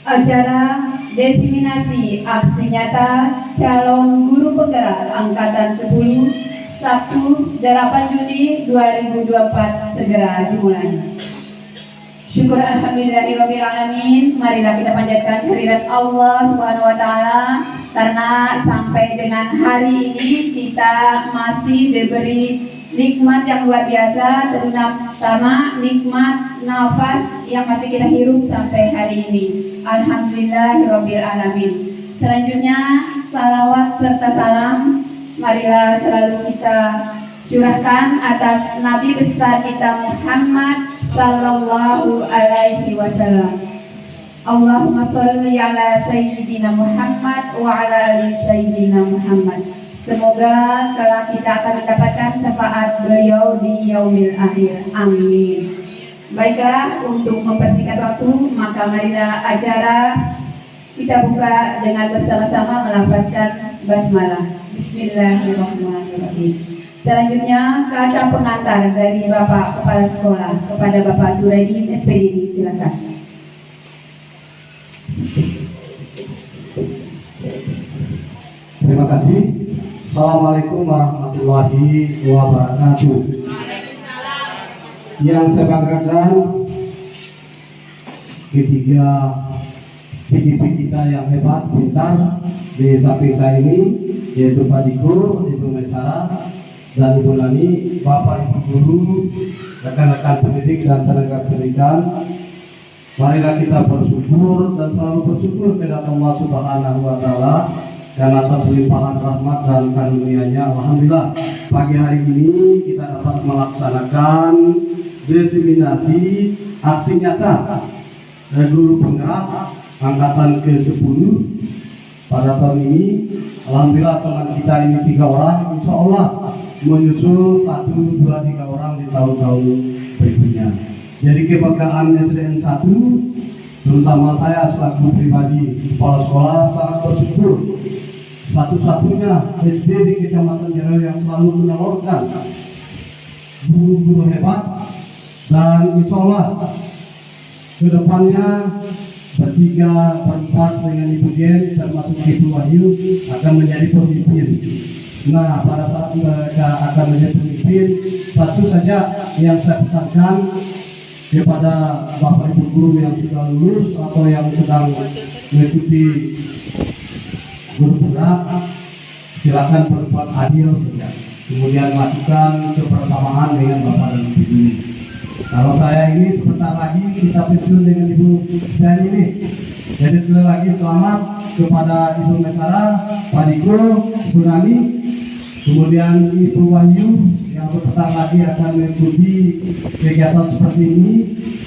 Acara diseminasi aksi nyata calon guru penggerak angkatan 10 Sabtu 8 Juni 2024 segera dimulai. Syukur alhamdulillahirabbil alamin. Marilah kita panjatkan kehadirat Allah Subhanahu wa taala karena sampai dengan hari ini kita masih diberi nikmat yang luar biasa, terutama nikmat nafas yang masih kita hirup sampai hari ini. Alhamdulillahirabbil alamin. Selanjutnya salawat serta salam marilah selalu kita curahkan atas Nabi besar kita Muhammad sallallahu alaihi wasallam. Allahumma sholli ala sayyidina Muhammad wa ala ali sayyidina Muhammad. Semoga kelak kita akan mendapatkan syafaat beliau di yaumil akhir. Amin. Baiklah, untuk mempersingkat waktu, maka marilah acara kita buka dengan bersama-sama melafazkan basmalah. Bismillahirrahmanirrahim. Selanjutnya kata pengantar dari Bapak Kepala Sekolah kepada Bapak Suraidi SPDD, silakan. Terima kasih. Assalamualaikum warahmatullahi wabarakatuh. Yang saya banggakan ketiga CGP kita yang hebat, pintar di samping saya ini, yaitu Pak Diko, Ibu Maisara, dan Ibu Nani, Bapak Ibu guru, rekan-rekan pendidik dan tenaga pendidikan. Marilah kita bersyukur dan selalu bersyukur kepada Allah Subhanahu wa taala dan atas limpahan rahmat dan karunia-Nya. Alhamdulillah, pagi hari ini kita dapat melaksanakan diseminasi aksi nyata guru penggerak angkatan ke-10 pada tahun ini. Alhamdulillah teman kita ini 3 orang, insya Allah menyusul 1, 2, 3 orang di tahun-tahun berikutnya. Jadi kebanggaan SDN 1, terutama saya selaku pribadi kepala sekolah sangat bersyukur satu-satunya SD di Kecamatan Jero yang selalu menelurkan guru-guru hebat, dan insya Allah kedepannya bertiga, berempat dengan Ibu Dian termasuk Ibu Wahyu akan menjadi pemimpin. Nah, pada saat mereka akan menjadi pemimpin, satu saja yang saya pesankan kepada Bapak Ibu guru yang sudah lulus atau yang sedang mengikuti guru penggerak, silakan berbuat adil saja. Kemudian lakukan kebersamaan dengan Bapak dan Ibu guru. Kalau saya ini sebentar lagi kita pensiun dengan Ibu dan ini. Jadi sekali lagi selamat kepada Ibu Maisara, Pak Diko, Ibu Nani, kemudian Ibu Wahyu yang sebentar lagi akan mengikuti kegiatan seperti ini.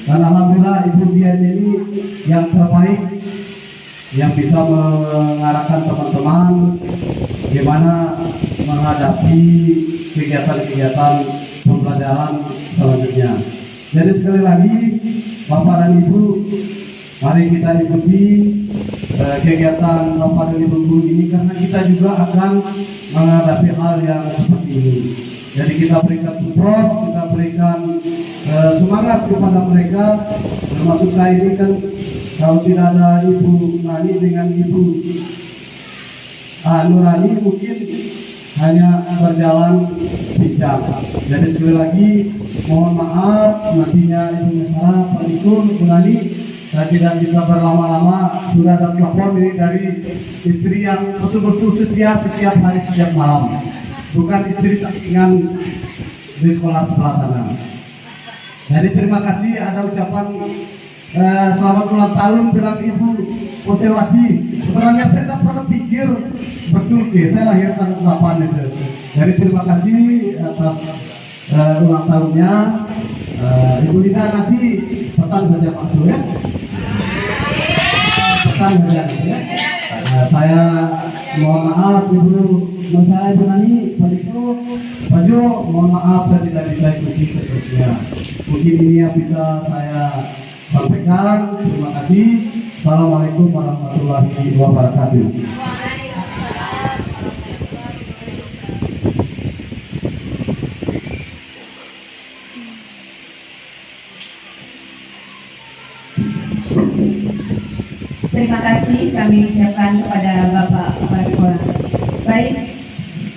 Dan alhamdulillah Ibu Dian ini yang terbaik yang bisa mengarahkan teman-teman bagaimana menghadapi kegiatan-kegiatan pembelajaran selanjutnya. Jadi sekali lagi Bapak dan Ibu, mari kita ikuti kegiatan Bapak dan Ibu guru ini karena kita juga akan menghadapi hal yang seperti ini. Jadi kita berikan support, kita berikan semangat kepada mereka. Termasuk saya ini kan kalau tidak ada Ibu Nani dengan Ibu Nurani mungkin hanya berjalan pincang. Jadi sekali lagi mohon maaf nantinya Ibu Maisara, Pak Diko, Ibu Nani, saya tidak bisa berlama-lama. Sudah ada telepon ini dari istri yang betul-betul setia setiap hari, setiap malam. Bukan istri sampingan di sekolah sebelah sana. Jadi terima kasih, ada ucapan selamat ulang tahun bilang Ibu Posewati. Sebenarnya saya tak pernah pikir betul saya lahir tanggal 8 itu. Jadi terima kasih atas ulang tahunnya. Ibu Lina nanti pesan saja Pak Su ya. Pesan saja ya. Saya mohon maaf Ibu Maisara, Ibu Nani, Pak Diko, Pak Jo, mohon maaf saya tidak bisa ikuti seterusnya. Mungkin ini yang bisa saya sampaikan. Terima kasih. Assalamualaikum warahmatullahi wabarakatuh. Terima kasih kami ucapkan kepada Bapak Kepala Sekolah. Baik,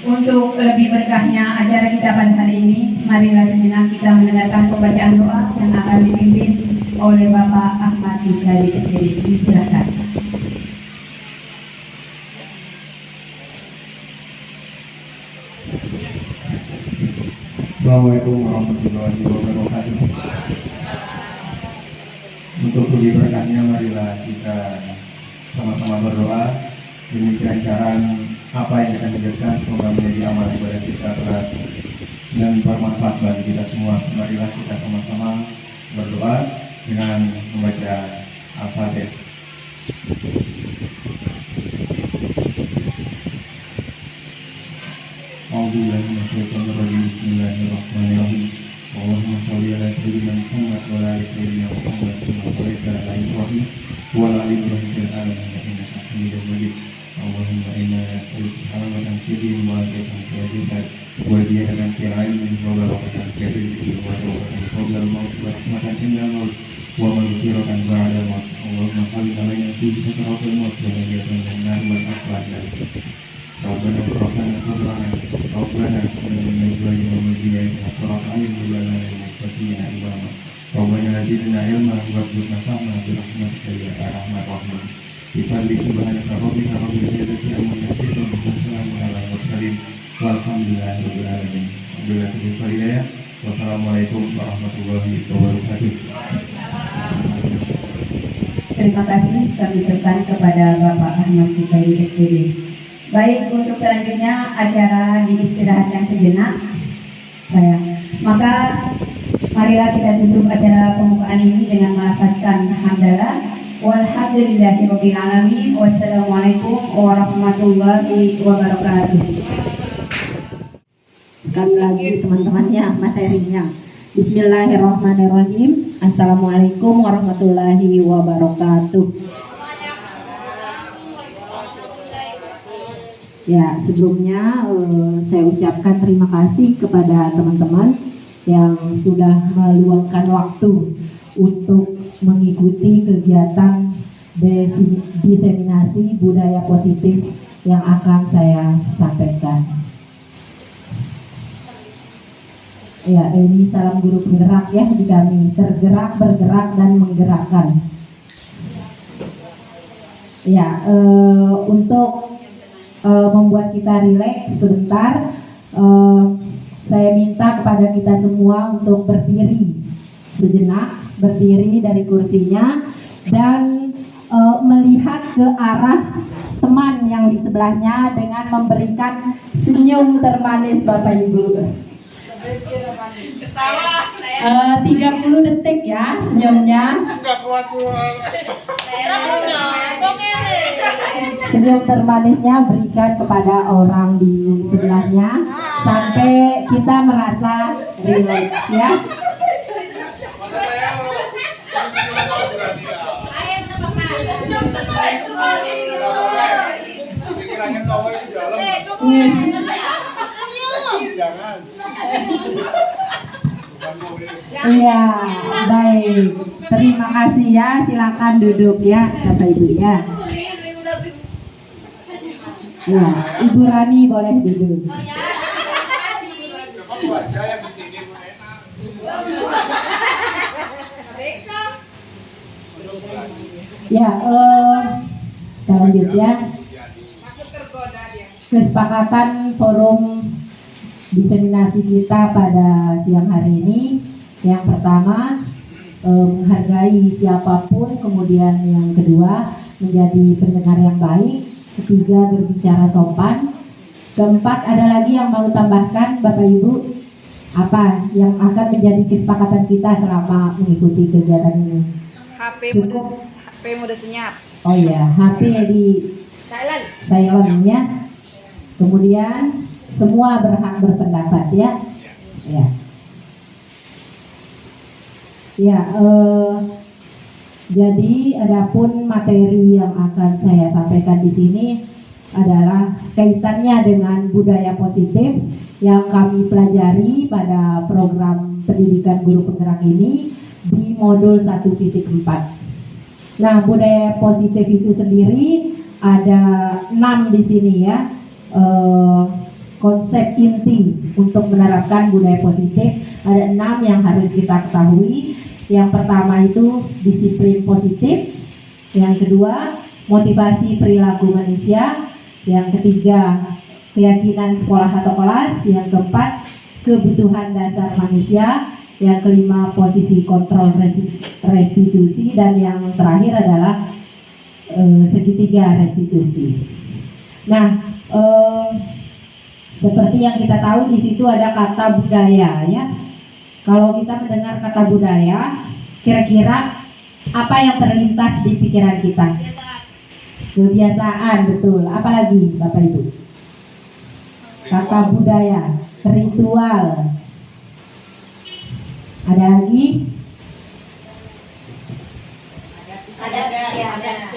untuk lebih berkahnya acara kita pada hari ini, marilah sejenak kita mendengarkan pembacaan doa yang akan dipimpin oleh Bapak Ahmad dari SPD. Silakan. Assalamualaikum warahmatullahi wabarakatuh. Untuk lebih berkahnya, marilah kita sama-sama berdoa demi kelancaran apa yang akan dikerjakan, semoga menjadi amal ibadah kita berat dan bermanfaat bagi kita semua. Marilah kita sama-sama berdoa dengan membaca Al-Fatihah. Bismillahirrahmanirrahim. Allahumma sholli ala sayyidina Muhammad wa ala ali sayyidina Muhammad kama shallaita ala Ibrahim wa ala ali Ibrahim fil alamin innaka Hamidum Majid. Allahumma inna nas'aluka salamatan fid din wa afiatan fil jasad wa ziyadatan fil ilmi wa barakatan fil rizqi wa tawbatan qabla al-maut wa rahmatan inda al-maut wa maghfiratan ba'da al-maut. Allahumma salli alaina fi sakaratil maut wa najatan minan nar wal aflah. ربنا ربنا صبرنا ربنا من الجوع والجوع وصرف علينا لنا للمتقين إماما ربنا زدنا علما وارزقنا فهما برحمتك يا أرحم الراحمين بفضل سبحانك ربك رب العزة عما يصفون وسلام على المرسلين والحمد لله رب العالمين. Wassalamualaikum warahmatullahi wabarakatuh. Terima kasih kami ucapkan kepada Bapak Ahmad dari SPD. Baik, untuk selanjutnya acara diistirahatkan sejenak. Maka marilah kita tutup acara pembukaan ini dengan melafazkan hamdalah. Walhamdulillahirabbil alamin. Wassalamualaikum warahmatullahi wabarakatuh. Sekali lagi teman-temannya materinya. Bismillahirrahmanirrahim. Assalamualaikum warahmatullahi wabarakatuh. Ya, sebelumnya saya ucapkan terima kasih kepada teman-teman yang sudah meluangkan waktu untuk mengikuti kegiatan diseminasi budaya positif yang akan saya sampaikan. Ya, ini salam guru penggerak ya di kami, tergerak, bergerak, dan menggerakkan. Ya, untuk membuat kita rileks sebentar, saya minta kepada kita semua untuk berdiri sejenak, berdiri dari kursinya dan melihat ke arah teman yang di sebelahnya dengan memberikan senyum termanis Bapak Ibu. 30 detik ya senyumnya. Senyum termanisnya berikan kepada orang di sebelahnya sampai kita merasa rileks ya. Iya, baik. Terima kasih ya. Silakan duduk ya, Bapak Ibu ya. Ya, Ibu Rani boleh duduk. Ya, kita lanjut ya. Kesepakatan forum diseminasi kita pada siang hari ini, yang pertama menghargai siapapun, kemudian yang kedua menjadi pendengar yang baik, ketiga berbicara sopan, keempat ada lagi yang mau tambahkan Bapak Ibu, apa yang akan menjadi kesepakatan kita selama mengikuti kegiatan ini? HP mode senyap. Oh iya, HP di silent ya. Kemudian semua berhak berpendapat ya. Ya. Ya, jadi adapun materi yang akan saya sampaikan di sini adalah kaitannya dengan budaya positif yang kami pelajari pada program pendidikan guru penggerak ini di modul 1.4. Nah, budaya positif itu sendiri ada 6 di sini ya. Konsep inti untuk menerapkan budaya positif ada 6 yang harus kita ketahui. Yang pertama itu disiplin positif, yang kedua motivasi perilaku manusia, yang ketiga keyakinan sekolah atau kelas, yang keempat kebutuhan dasar manusia, yang kelima posisi kontrol restitusi, dan yang terakhir adalah segitiga restitusi. Nah, seperti yang kita tahu di situ ada kata budaya ya. Kalau kita mendengar kata budaya, kira-kira apa yang terlintas di pikiran kita? Kebiasaan, betul. Apalagi Bapak Ibu? Kata budaya, ritual. Ada lagi?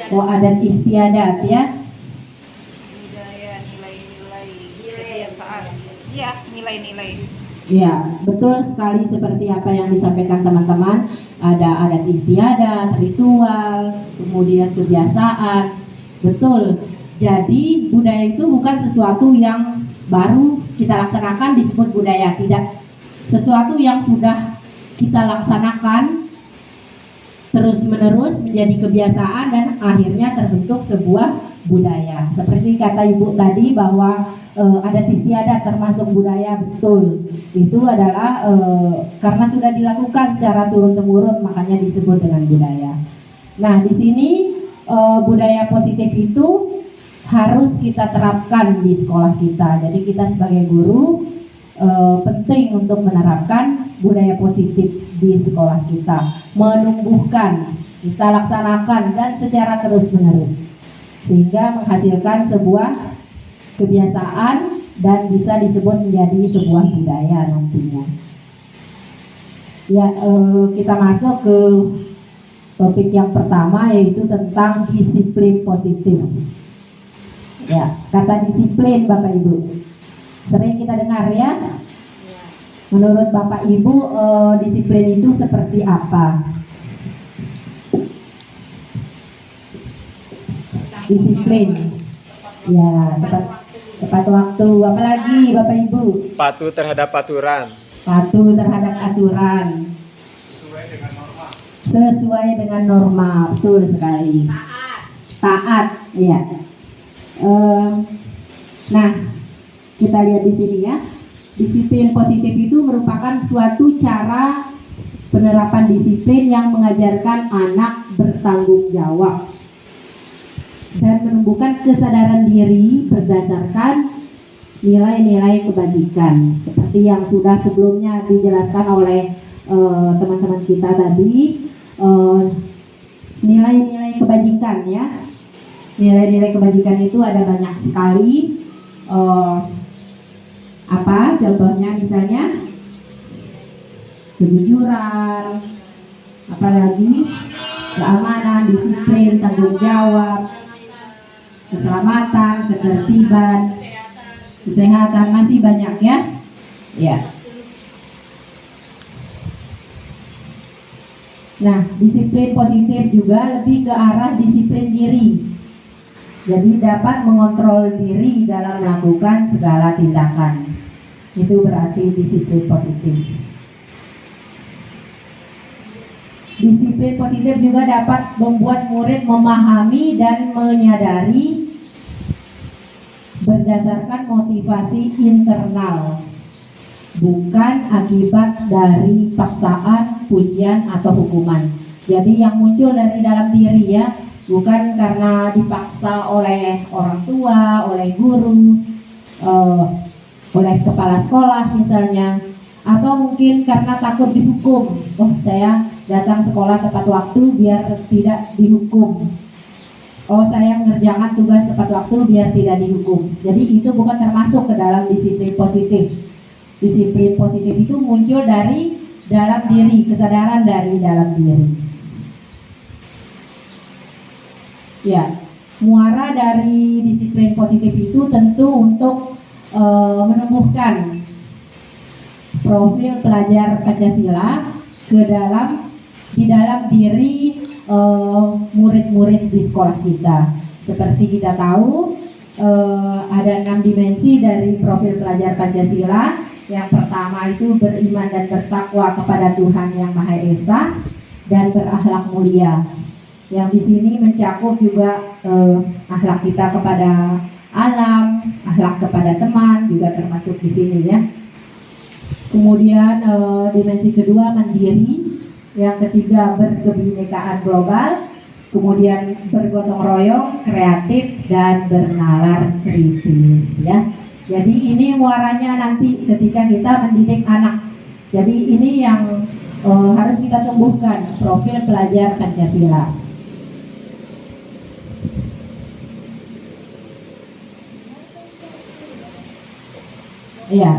Oh, adat istiadat ya. Budaya, nilai-nilai, kebiasaan. Iya, nilai-nilai. Ya, betul sekali seperti apa yang disampaikan teman-teman. Ada adat istiadat, ritual, kemudian kebiasaan. Betul. Jadi budaya itu bukan sesuatu yang baru kita laksanakan disebut budaya, tidak. Sesuatu yang sudah kita laksanakan terus-menerus menjadi kebiasaan dan akhirnya terbentuk sebuah budaya. Seperti kata Ibu tadi bahwa adat istiadat termasuk budaya, betul. Itu adalah karena sudah dilakukan secara turun-temurun, makanya disebut dengan budaya. Nah, di sini budaya positif itu harus kita terapkan di sekolah kita. Jadi kita sebagai guru penting untuk menerapkan budaya positif di sekolah kita, menumbuhkan, kita laksanakan dan secara terus-menerus sehingga menghasilkan sebuah kebiasaan dan bisa disebut menjadi sebuah budaya nantinya. Ya, kita masuk ke topik yang pertama, yaitu tentang disiplin positif. Ya, kata disiplin Bapak Ibu sering kita dengar ya. Menurut Bapak Ibu disiplin itu seperti apa? Disiplin, ya, tepat waktu. Apalagi Bapak Ibu? Patuh terhadap aturan. Patuh terhadap aturan. Sesuai dengan norma, betul sekali. Taat, ya. Nah, kita lihat di sini ya. Disiplin positif itu merupakan suatu cara penerapan disiplin yang mengajarkan anak bertanggung jawab dan menumbuhkan kesadaran diri berdasarkan nilai-nilai kebajikan, seperti yang sudah sebelumnya dijelaskan oleh teman-teman kita tadi. Nilai-nilai kebajikan ya, nilai-nilai kebajikan itu ada banyak sekali. Apa contohnya? Misalnya kejujuran, apalagi keamanan, disiplin, tanggung jawab, keselamatan, ketertiban, kesehatan, masih banyak ya. Ya. Nah, disiplin positif juga lebih ke arah disiplin diri. Jadi dapat mengontrol diri dalam melakukan segala tindakan. Itu berarti disiplin positif. Disiplin positif juga dapat membuat murid memahami dan menyadari berdasarkan motivasi internal, bukan akibat dari paksaan, pujian, atau hukuman. Jadi yang muncul dari dalam diri ya, bukan karena dipaksa oleh orang tua, oleh guru, oleh kepala sekolah misalnya, atau mungkin karena takut dihukum. Oh, saya datang sekolah tepat waktu biar tidak dihukum. Oh, saya mengerjakan tugas tepat waktu biar tidak dihukum. Jadi itu bukan termasuk ke dalam disiplin positif. Disiplin positif itu muncul dari dalam diri, kesadaran dari dalam diri. Ya, muara dari disiplin positif itu tentu untuk menumbuhkan profil pelajar Pancasila ke dalam di dalam diri murid-murid di sekolah kita. Seperti kita tahu, ada 6 dimensi dari profil pelajar Pancasila. Yang pertama itu beriman dan bertakwa kepada Tuhan Yang Maha Esa dan berakhlak mulia. Yang di sini mencakup juga akhlak kita kepada alam, akhlak kepada teman juga termasuk di sini ya. Kemudian dimensi kedua mandiri, yang ketiga berkebinekaan global, kemudian bergotong royong, kreatif dan bernalar kritis ya. Jadi ini muaranya nanti ketika kita mendidik anak. Jadi ini yang harus kita tumbuhkan, profil pelajar Pancasila. Iya.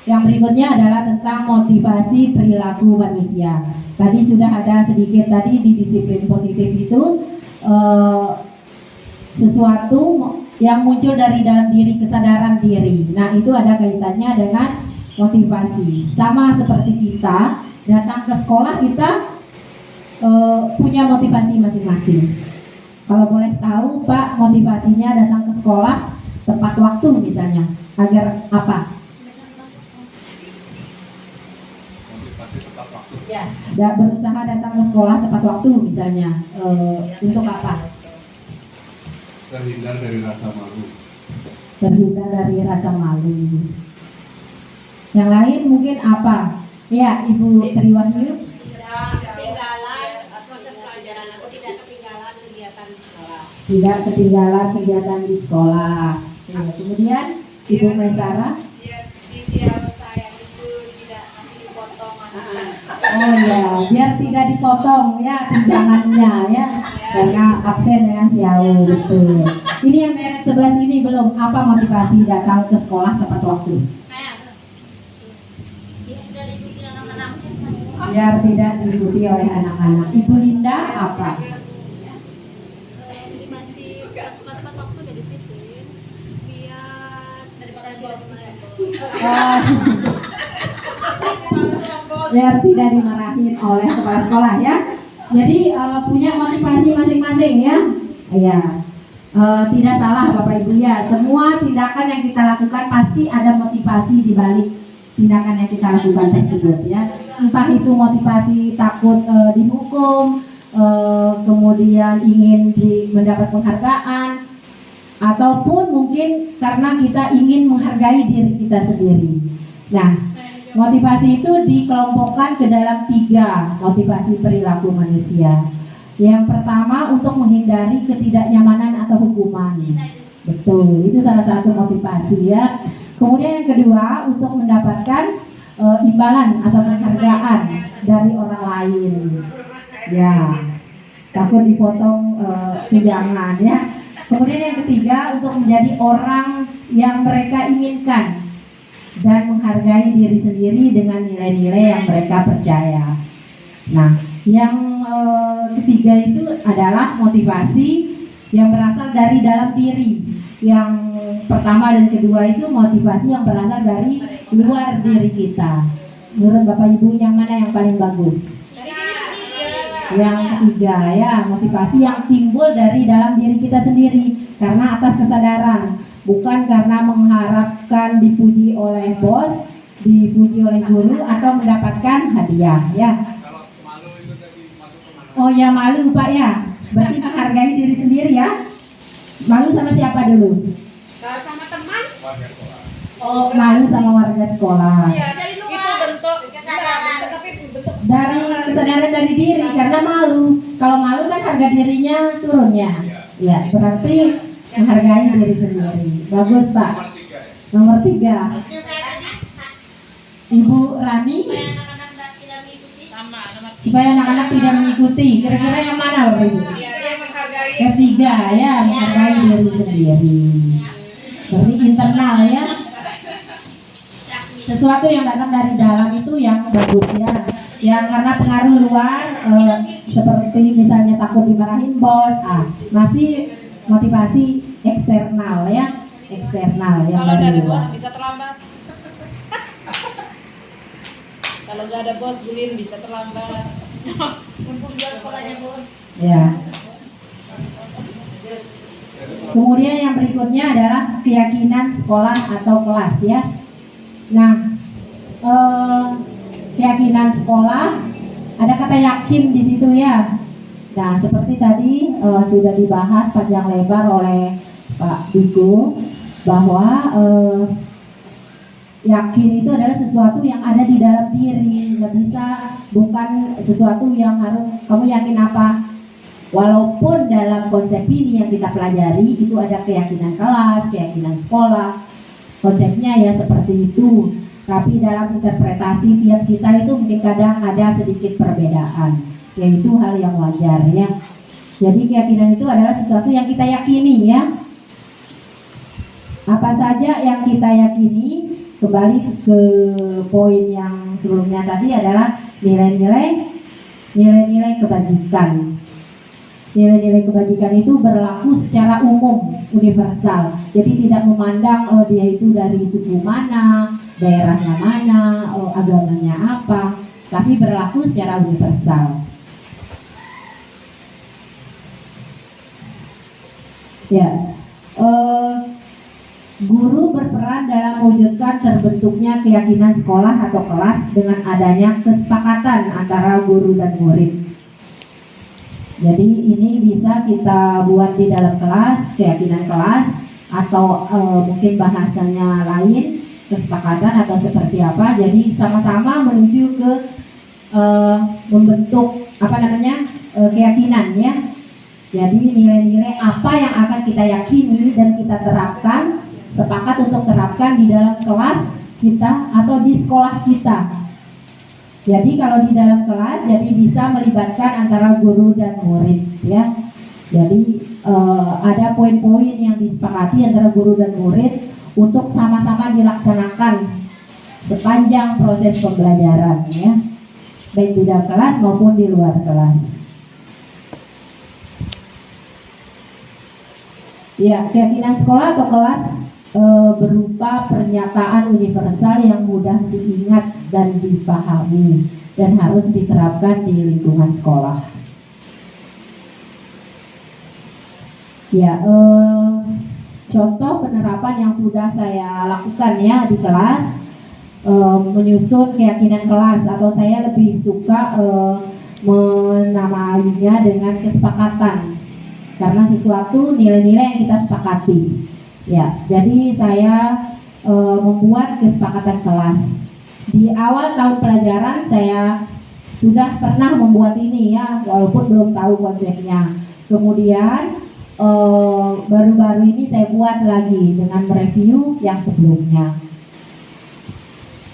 Yang berikutnya adalah tentang motivasi perilaku manusia. Tadi sudah ada sedikit tadi di disiplin positif itu sesuatu yang muncul dari dalam diri, kesadaran diri. Nah, itu ada kaitannya dengan motivasi. Sama seperti kita datang ke sekolah, kita punya motivasi masing-masing. Kalau boleh tahu, Pak, motivasinya datang ke sekolah tepat waktu misalnya, agar apa? Ya, berusaha datang ke sekolah tepat waktu misalnya, untuk apa? Terhindar dari rasa malu. Terhindar dari rasa malu. Yang lain mungkin apa? Ya, Ibu Triwahyu. Ketinggalan proses pelajaran atau tidak ketinggalan kegiatan di sekolah. Tidak ketinggalan kegiatan di sekolah. Ya, kemudian Ibu Maisara. Di siang saya itu tidak dipotong. Oh ya, biar tidak dipotong ya tunjangannya ya, karena absen dengan siau, betul. Ini yang merek 11 ini belum, apa motivasi datang ke sekolah tepat waktu? Biar tidak diikuti oleh anak-anak. Ibu Linda apa? Motivasi tepat waktu dan disiplin biar daripada Biar tidak dimarahin oleh kepala sekolah ya. Jadi punya motivasi masing-masing ya. Ya, tidak salah Bapak Ibu ya. Semua tindakan yang kita lakukan pasti ada motivasi di balik tindakan yang kita lakukan tersebut ya. Entah itu motivasi takut dihukum, kemudian ingin mendapat penghargaan, ataupun mungkin karena kita ingin menghargai diri kita sendiri. Nah, motivasi itu dikelompokkan ke dalam 3 motivasi perilaku manusia. Yang pertama untuk menghindari ketidaknyamanan atau hukuman. Betul, itu salah satu motivasi ya. Kemudian yang kedua untuk mendapatkan imbalan atau penghargaan dari orang lain. Ya, takut dipotong tunjangan ya. Kemudian yang ketiga untuk menjadi orang yang mereka inginkan dan menghargai diri sendiri dengan nilai-nilai yang mereka percaya. Nah, yang ketiga itu adalah motivasi yang berasal dari dalam diri. Yang pertama dan kedua itu motivasi yang berasal dari luar diri kita. Menurut Bapak Ibu yang mana yang paling bagus? Yang ketiga ya, motivasi yang timbul dari dalam diri kita sendiri karena atas kesadaran, bukan karena mengharapkan dipuji oleh bos, dipuji oleh guru atau mendapatkan hadiah ya. Oh ya, malu Pak ya, berarti menghargai diri sendiri ya. Malu sama siapa dulu? sama teman. Oh, malu sama warga sekolah. Iya, dari luar. Itu bentuk kesadaran. Tapi bentuk Dari kesadaran dari diri karena malu. Kalau malu kan harga dirinya turunnya. Ya, berarti menghargai diri sendiri. Bagus Pak. Nomor 3. Ibu Rani. Supaya anak-anak tidak mengikuti. Kira-kira yang mana Bapak Ibu? Ketiga ya, menghargai diri sendiri. Berarti internal ya. Sesuatu yang datang dari dalam itu yang bagus ya. Yang karena pengaruh luar seperti misalnya takut dimarahin bos, masih motivasi eksternal ya, eksternal yang Kalau dari luar. bos bisa terlambat. Kalau nggak ada bos, Bulin bisa terlambat. Mumpung jual sekolahnya bos. Ya. Kemudian yang berikutnya adalah keyakinan sekolah atau kelas ya. Nah, keyakinan sekolah ada kata yakin di situ ya. Nah, seperti tadi sudah dibahas panjang lebar oleh Pak Digo bahwa yakin itu adalah sesuatu yang ada di dalam diri, nggak bisa, bukan sesuatu yang harus kamu yakin apa. Walaupun dalam konsep ini yang kita pelajari itu ada keyakinan kelas, keyakinan sekolah, konsepnya ya seperti itu. Tapi dalam interpretasi tiap kita itu mungkin kadang ada sedikit perbedaan, yaitu hal yang wajar ya. Jadi keyakinan itu adalah sesuatu yang kita yakini ya. Apa saja yang kita yakini, kembali ke poin yang sebelumnya tadi adalah nilai-nilai kebajikan. Nilai-nilai kebajikan itu berlaku secara umum, universal. Jadi tidak memandang dia itu dari suku mana, daerahnya mana, agamanya apa, tapi berlaku secara universal. Ya, guru berperan dalam mewujudkan terbentuknya keyakinan sekolah atau kelas dengan adanya kesepakatan antara guru dan murid. Jadi ini bisa kita buat di dalam kelas, keyakinan kelas, atau mungkin bahasanya lain, kesepakatan atau seperti apa. Jadi sama-sama menuju ke membentuk keyakinan ya. Jadi nilai-nilai apa yang akan kita yakini dan kita terapkan, sepakat untuk terapkan di dalam kelas kita atau di sekolah kita. Jadi kalau di dalam kelas, jadi bisa melibatkan antara guru dan murid ya. Jadi ada poin-poin yang disepakati antara guru dan murid untuk sama-sama dilaksanakan sepanjang proses pembelajaran ya, baik di dalam kelas maupun di luar kelas. Ya, keyakinan sekolah atau kelas berupa pernyataan universal yang mudah diingat dan dipahami dan harus diterapkan di lingkungan sekolah. Ya, contoh penerapan yang sudah saya lakukan ya di kelas, menyusun keyakinan kelas, atau saya lebih suka menamainya dengan kesepakatan, karena sesuatu nilai-nilai yang kita sepakati. Ya, jadi saya membuat kesepakatan kelas. Di awal tahun pelajaran saya sudah pernah membuat ini ya, walaupun belum tahu konsepnya. Kemudian baru-baru ini saya buat lagi dengan mereview yang sebelumnya.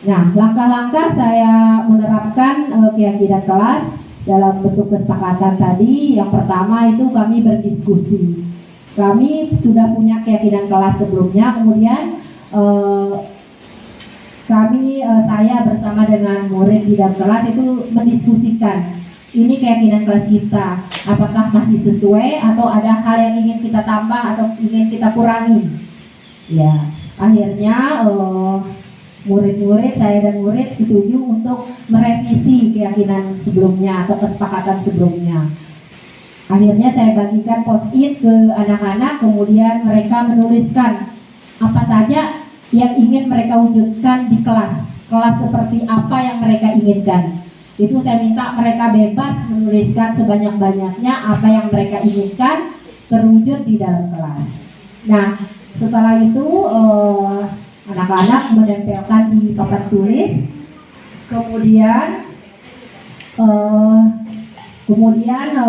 Nah, langkah-langkah saya menerapkan keyakinan kelas dalam bentuk kesepakatan tadi. Yang pertama itu kami berdiskusi. Kami sudah punya keyakinan kelas sebelumnya, kemudian saya bersama dengan murid di dalam kelas itu mendiskusikan ini keyakinan kelas kita, apakah masih sesuai atau ada hal yang ingin kita tambah atau ingin kita kurangi. Ya, akhirnya murid-murid, saya dan murid setuju untuk merevisi keyakinan sebelumnya atau kesepakatan sebelumnya. Akhirnya saya bagikan post-it ke anak-anak, kemudian mereka menuliskan apa saja yang ingin mereka wujudkan di kelas seperti apa yang mereka inginkan. Itu saya minta mereka bebas menuliskan sebanyak-banyaknya apa yang mereka inginkan terwujud di dalam kelas. Nah, setelah itu anak-anak menempelkan di papan tulis, kemudian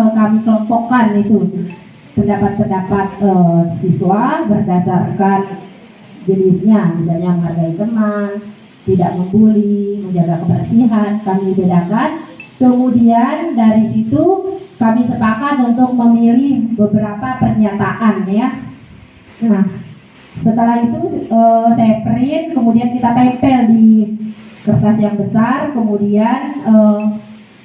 kami kelompokkan itu pendapat-pendapat siswa berdasarkan jenisnya, misalnya menghargai teman, tidak membuli, menjaga kebersihan, kami bedakan. Kemudian dari situ kami sepakat untuk memilih beberapa pernyataan ya. Nah, setelah itu saya print, kemudian kita tempel di kertas yang besar, kemudian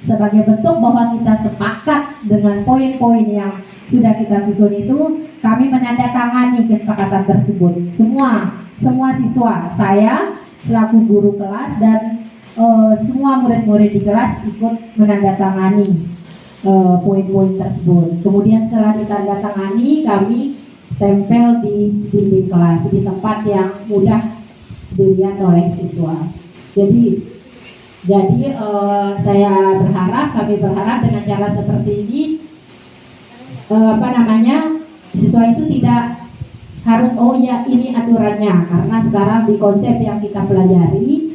sebagai bentuk bahwa kita sepakat dengan poin-poin yang sudah kita susun itu, kami menandatangani kesepakatan tersebut. Semua siswa, saya selaku guru kelas dan semua murid-murid di kelas ikut menandatangani poin-poin tersebut. Kemudian setelah ditandatangani, kami tempel di dinding kelas di tempat yang mudah dilihat oleh siswa. Jadi kami berharap dengan cara seperti ini siswa itu tidak harus ini aturannya, karena sekarang di konsep yang kita pelajari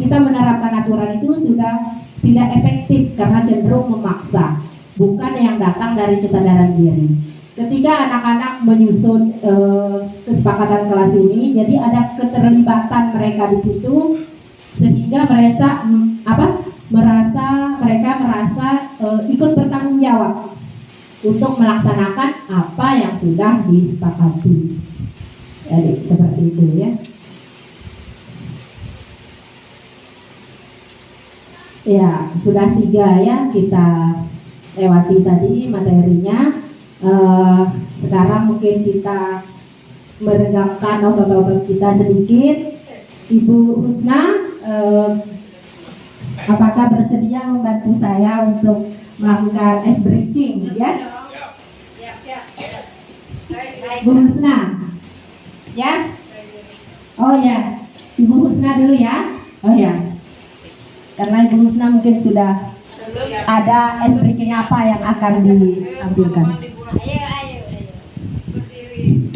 kita menerapkan aturan itu sudah tidak efektif karena cenderung memaksa, bukan yang datang dari kesadaran diri. Ketika anak-anak menyusun kesepakatan kelas ini, jadi ada keterlibatan mereka di situ, sehingga mereka merasa ikut bertanggung jawab untuk melaksanakan apa yang sudah disepakati. Jadi seperti itu ya. Ya, sudah 3 ya kita lewati tadi materinya. Sekarang mungkin kita meregangkan otot-otot kita sedikit. Ibu Husna, apakah bersedia membantu saya untuk melakukan ice breaking ya? Siap. Bu Husna, ya? Oh ya, Ibu Husna dulu ya? Oh ya, karena Ibu Husna mungkin sudah ada ice breaking apa yang akan diambilkan. Ayo. Berdiri.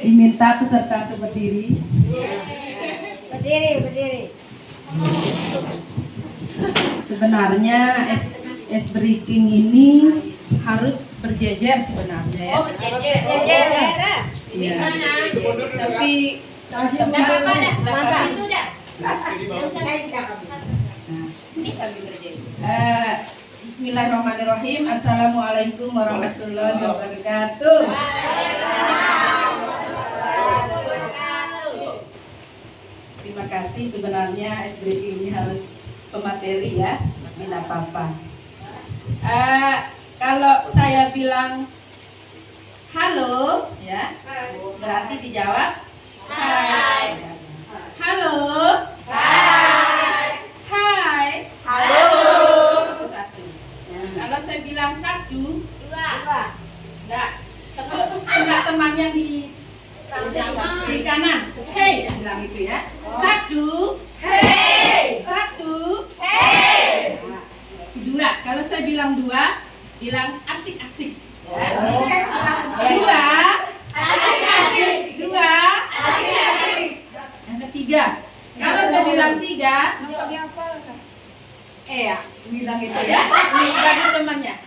Diminta peserta untuk berdiri. Berdiri. Sebenarnya ice breaking ini harus berjejer sebenarnya ya. Oh, jejer. Iya. Tapi Mantap. Itu udah. Bismillahirrahmanirrahim. Assalamualaikum warahmatullahi wabarakatuh. Terima kasih. Sebenarnya ice breaking ini harus pemateri ya, tidak apa-apa. Kalau saya bilang halo ya, berarti dijawab hai. Halo. Hai. Itu satu. Kalau saya bilang 1, 2. Enggak teman yang di kanan. Hey, bilang itu ya. 1. Hey. 1. Hey. Kedua, kalau saya bilang 2, bilang asik-asik. Ya. 2. Asik-asik. 2. Asik-asik. Yang ketiga, kalau saya bilang 3, ya, bilang itu ya. Bagi temannya.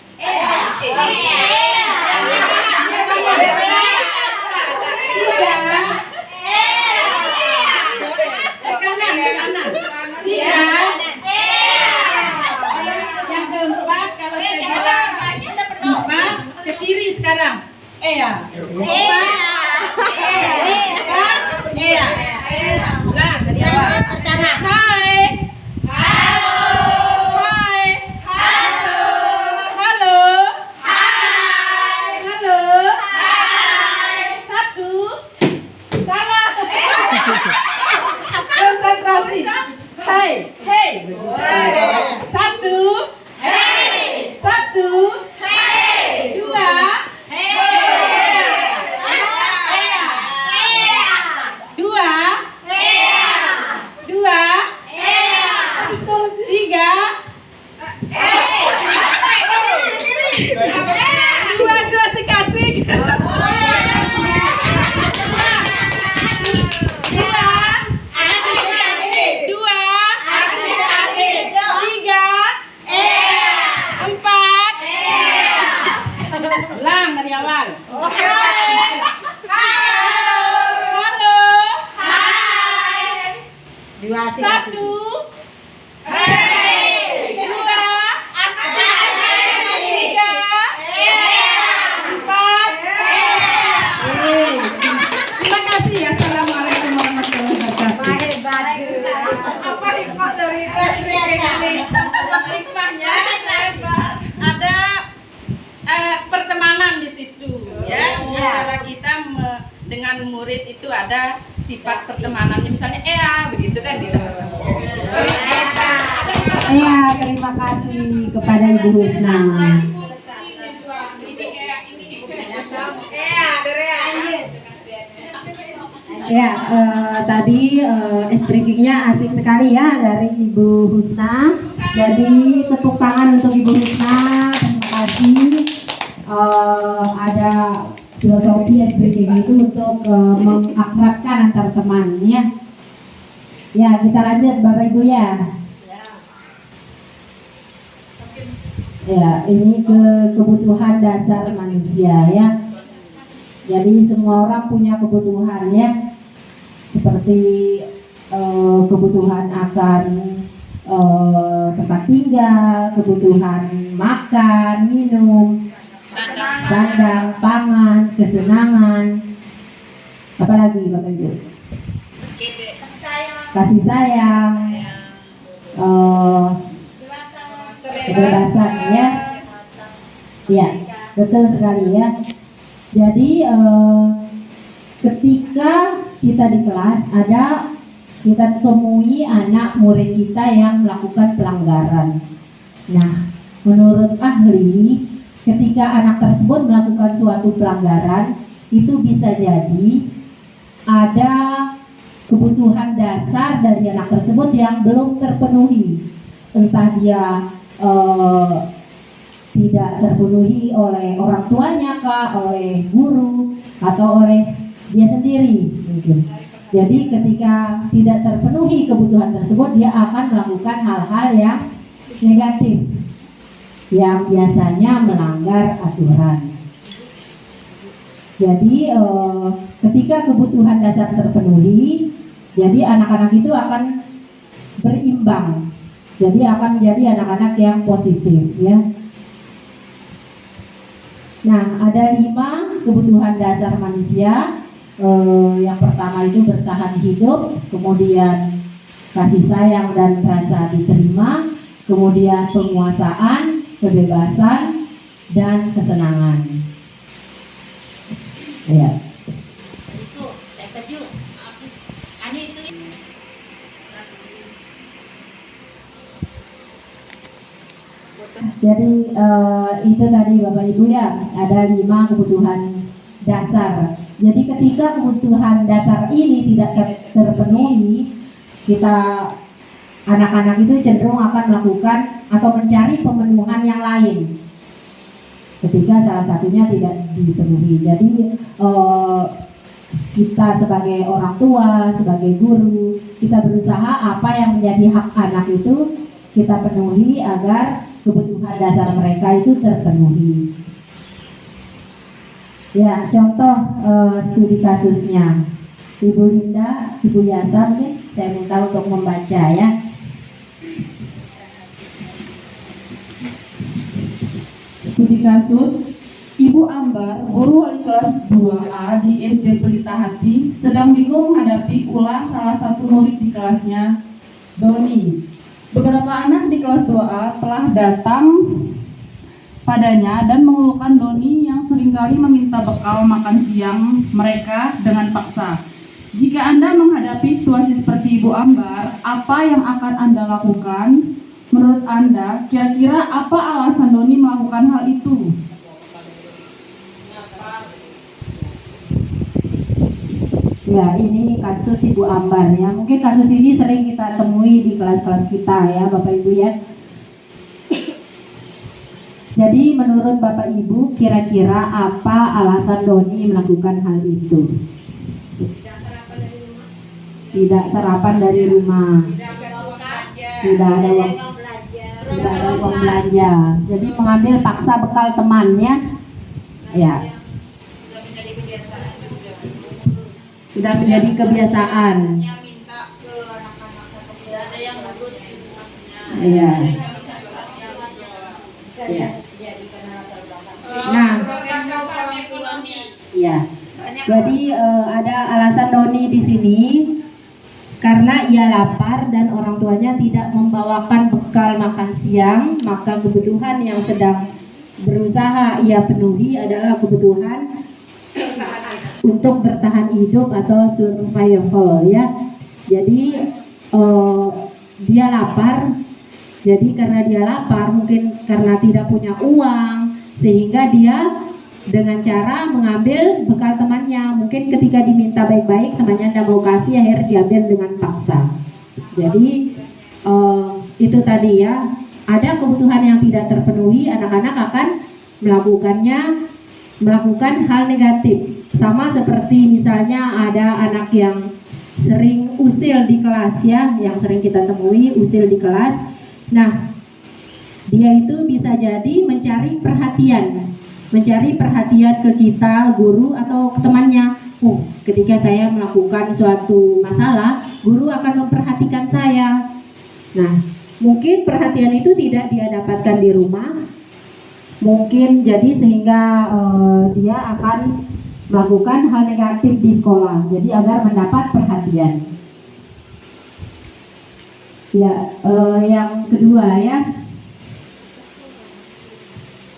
Kanan. 3. Yang keempat, kalau saya bilang 4, ke kiri sekarang. Ya. 4. Ya. Ulang dari awal. Hai. Konsentrasi. Hai. 1. Hey. 1. Hey. 2. Hey. 2. Hey. 2. Hey. 3. Dua asik-asik. Ulang dari awal. Halo. Hai. 1. Hey. 2. Asik. 3. 4. Terima kasih. Assalamualaikum warahmatullahi wabarakatuh. Apa hikmah dari Hikmahnya ada pertemanan di situ ya, antara kita dengan murid itu ada sifat pertemanannya, misalnya begitu kan kita bertemu. Iya, terima kasih kepada Ibu Husna. Ya, tadi speakingnya asik sekali ya dari Ibu Husna. Jadi tepuk tangan untuk Ibu Husna. Terima kasih. Ada filosofi speaking itu untuk mengakrabkan antar teman ya. Ya, kita lanjut Bapak Ibu ya. Ya, ini kebutuhan dasar manusia ya. Jadi semua orang punya kebutuhan ya, seperti kebutuhan akan tempat tinggal, kebutuhan makan, minum, sandang, pangan, kesenangan, apalagi Bapak Ibu? Kasih sayang, kebebasan ya. Ya, betul sekali ya. Jadi ketika kita di kelas kita temui anak murid kita yang melakukan pelanggaran. Nah, menurut ahli, ketika anak tersebut melakukan suatu pelanggaran, itu bisa jadi ada kebutuhan dasar dari anak tersebut yang belum terpenuhi. Entah dia tidak terpenuhi oleh orang tuanya kah, oleh guru, atau oleh dia sendiri mungkin. Jadi ketika tidak terpenuhi kebutuhan tersebut, dia akan melakukan hal-hal yang negatif, yang biasanya melanggar aturan. Jadi ketika kebutuhan dasar terpenuhi, jadi anak-anak itu akan berimbang. Jadi akan menjadi anak-anak yang positif ya. Nah, ada 5 kebutuhan dasar manusia. Yang pertama itu bertahan hidup, kemudian kasih sayang dan rasa diterima, kemudian penguasaan, kebebasan, dan kesenangan. Ya. Jadi itu tadi Bapak Ibu ya, ada 5 kebutuhan dasar. Jadi ketika kebutuhan dasar ini tidak terpenuhi, anak-anak itu cenderung akan melakukan atau mencari pemenuhan yang lain. Ketika salah satunya tidak dipenuhi. Jadi kita sebagai orang tua, sebagai guru, kita berusaha apa yang menjadi hak anak itu kita penuhi agar kebutuhan dasar mereka itu terpenuhi. Ya, contoh studi kasusnya. Ibu Linda, Ibu Yasa, saya minta untuk membaca ya. Studi kasus, Ibu Ambar, guru wali kelas 2A di SD Pelita Hati, sedang bingung menghadapi ulah salah satu murid di kelasnya, Doni. Beberapa anak di kelas 2A telah datang padanya dan mengeluhkan Doni yang seringkali meminta bekal makan siang mereka dengan paksa. Jika Anda menghadapi situasi seperti Ibu Ambar, apa yang akan Anda lakukan? Menurut Anda, kira-kira apa alasan Doni melakukan hal itu? Ya, ini kasus Ibu Ambar ya. Mungkin kasus ini sering kita temui di kelas-kelas kita ya, Bapak Ibu ya. Jadi menurut Bapak Ibu, kira-kira apa alasan Doni melakukan hal itu? Tidak sarapan dari rumah. Tidak ada uang belanja. Jadi mengambil paksa bekal temannya. Ya. Sudah menjadi kebiasaan. Iya. Ya. Nah, ya. Jadi ada alasan Doni di sini karena ia lapar dan orang tuanya tidak membawakan bekal makan siang, maka kebutuhan yang sedang berusaha ia penuhi adalah kebutuhan untuk bertahan hidup atau survival ya. Jadi dia lapar. Jadi karena dia lapar, mungkin karena tidak punya uang, sehingga dia dengan cara mengambil bekal temannya. Mungkin ketika diminta baik-baik, temannya tidak mau kasih, akhirnya diambil dengan paksa. Jadi itu tadi ya, ada kebutuhan yang tidak terpenuhi, anak-anak akan melakukan hal negatif. Sama seperti misalnya ada anak yang sering usil di kelas ya, yang sering kita temui usil di kelas. Nah, dia itu bisa jadi mencari perhatian ke kita, guru atau ke temannya. Ketika saya melakukan suatu masalah, guru akan memperhatikan saya. Nah, mungkin perhatian itu tidak dia dapatkan di rumah, mungkin jadi sehingga dia akan melakukan hal negatif di sekolah, jadi agar mendapat perhatian. Ya, yang kedua ya,